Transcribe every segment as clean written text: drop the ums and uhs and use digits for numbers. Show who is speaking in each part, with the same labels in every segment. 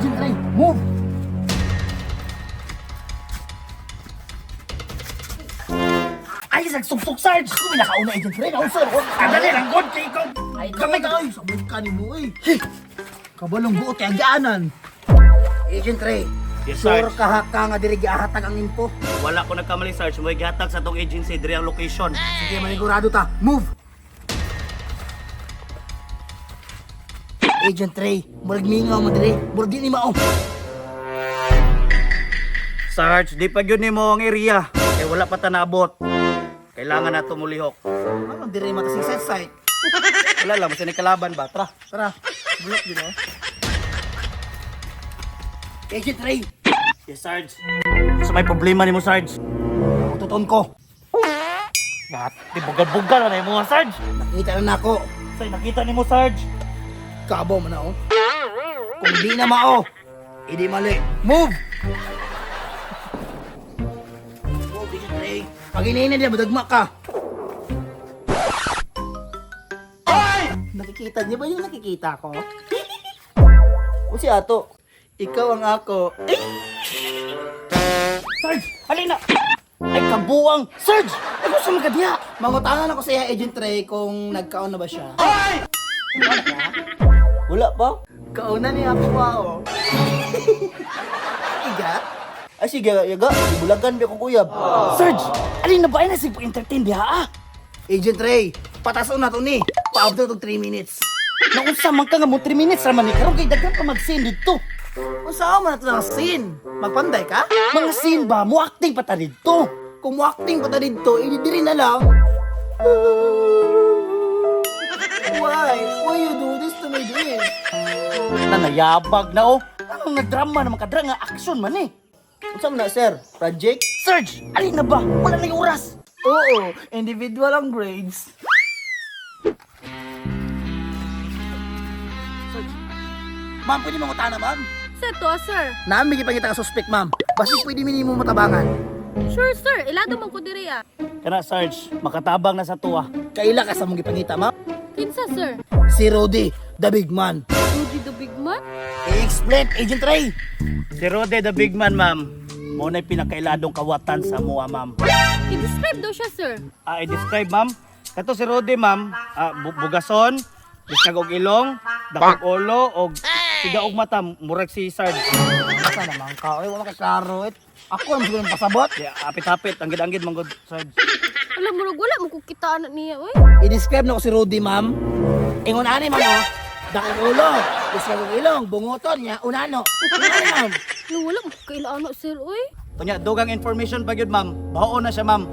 Speaker 1: Agent Ray, move! Ay, nagsuksok, Sarge! Kung nakauna, Agent Ray, nausod! Kadali lang, God, kay ikaw! Ay, kamay ka! Ay, sabon ka ni mo, eh! Kabalong buot, kaya gaanan! Agent Ray,
Speaker 2: Yes,
Speaker 1: sure
Speaker 2: Sarge.
Speaker 1: ka ang adiri giahatag ang info.
Speaker 2: Wala ko nagkamali, Sarge. May gihatag sa tong agency, diri ang location.
Speaker 1: Sige, manigurado ta. Move! Agent Ray, murag mingaw mo dire. Murag di ni mao.
Speaker 2: Sarge, di pa yun mo ang area. Kaya wala pa tanabot. Kailangan na tumulihok.
Speaker 1: Ano dire mata sing set site?
Speaker 2: Wala lang, basta ni kalaban ba? Tara.
Speaker 1: Tara, bulok din oh. Agent Ray,
Speaker 2: Yes, Sarge. So may problema ni mo, Sarge.
Speaker 1: tuton ko.
Speaker 2: Lahat, di bugal-bugal na mo, Sarge.
Speaker 1: Nakita na nako.
Speaker 2: Say, nakita ni mo, Sarge.
Speaker 1: Kabo man na oh. Kung di na mao, hindi mali. Move! Move, Agent Ray. Pag inainin niya, madagma ka. Nakikita niyo ba yung nakikita ko? O si Ato, ikaw ang ako. Sarge, halina! Ay, kabuang! Sarge! Ay, gusto mo ka diya! Mangutangan ako sa iya, Agent Ray, kung nagkaon na ba siya. Ay! Wala pa? Kauna niya ako pa, oh. Iga? Ay, sige, yaga. Ibulagan ba akong kuyab? Sarge! Alin na ba? Ay, nasig entertain diha, ah! Agent Ray, patason na to ni. Pa-after to 3 minutes. Naunsa man ka nga mo 3 minutes raman ni karon kay daghan pa mag-scene dito. Unsa man na to ng scene? Magpanday ka? Mga scene ba? Mo acting pa ta dito. Kung mo acting pa ta dito, diri na lang. Why? Why you do this to me, this?
Speaker 2: Nanayabag na, oh. Anong nagdrama naman kadra nga action man, eh.
Speaker 1: Unsa man na, sir? Project?
Speaker 2: Sarge, alin na ba? Wala na yung oras.
Speaker 1: Oo, individual ang grades. Ma'am, pwede mo utana, ma'am?
Speaker 3: Sir, to, sir.
Speaker 1: Naamig ipangita ka suspect, ma'am. Basta pwede minimo matabangan.
Speaker 3: Sure, sir. Ilado man ko diri ah.
Speaker 2: Kana, Sarge, makatabang na sa tuwa.
Speaker 1: Kaila ka sa mong ipangita, ma'am?
Speaker 3: Kinsa, sir?
Speaker 1: Si Rudy, the big man.
Speaker 3: Rudy the Big Man?
Speaker 1: I-explain, Agent Ray.
Speaker 2: Si Rode the big man, ma'am. Mo na'y pinakailadong kawatan sa mua, ma'am.
Speaker 3: I-describe daw siya, sir.
Speaker 2: I-describe, ma'am. Kato si Rode, ma'am. Bugason, biskag og ilong, dakog ulo, og sigaog mata, murag si Sarge.
Speaker 1: Asa naman ka? Ay, wala ka klaro. Ako ang siguro pasabot.
Speaker 2: Kaya apit-apit, anggid-anggid mong good, Sarge.
Speaker 3: Alam mo, wala mo kukitaan niya, oy.
Speaker 1: I-describe na ko si Rudy, ma'am. Ingon ani, ma'am, oh. Dakog ulo, biskag og ilong, bunguton niya, unano. Unano, ma'am.
Speaker 3: No, wala mo kailaan, sir, oy.
Speaker 2: Kunya, dugang information pa yun, ma'am. Baon na siya, ma'am.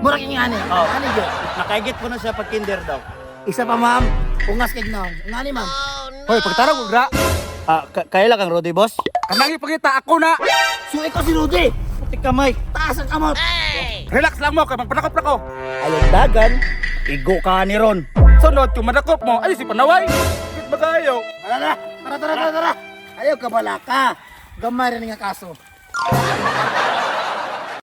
Speaker 1: Murag yung ani.
Speaker 2: Oh.
Speaker 1: Ani, gyud.
Speaker 2: Nakaigit po na siya pag kinder daw.
Speaker 1: Isa pa, ma'am. Ungas kay gnaw. Ngani, ma'am.
Speaker 2: Hoy, pagtarong ugra. Kaya lang kang Rode, boss?
Speaker 4: Kanang ipakita ako na.
Speaker 1: So, ikaw si Rudy.
Speaker 2: Putik kamay.
Speaker 1: Taas ang kamot.
Speaker 4: Relax lang mo kay magpanakop na ko.
Speaker 2: Ayaw dagan. Igo ka ni Ron.
Speaker 4: Sunod yung madakop mo ay si Panaway. Bakit ba kayo?
Speaker 1: Tara. Ayaw ka bala ka. Gamay rin nga kaso.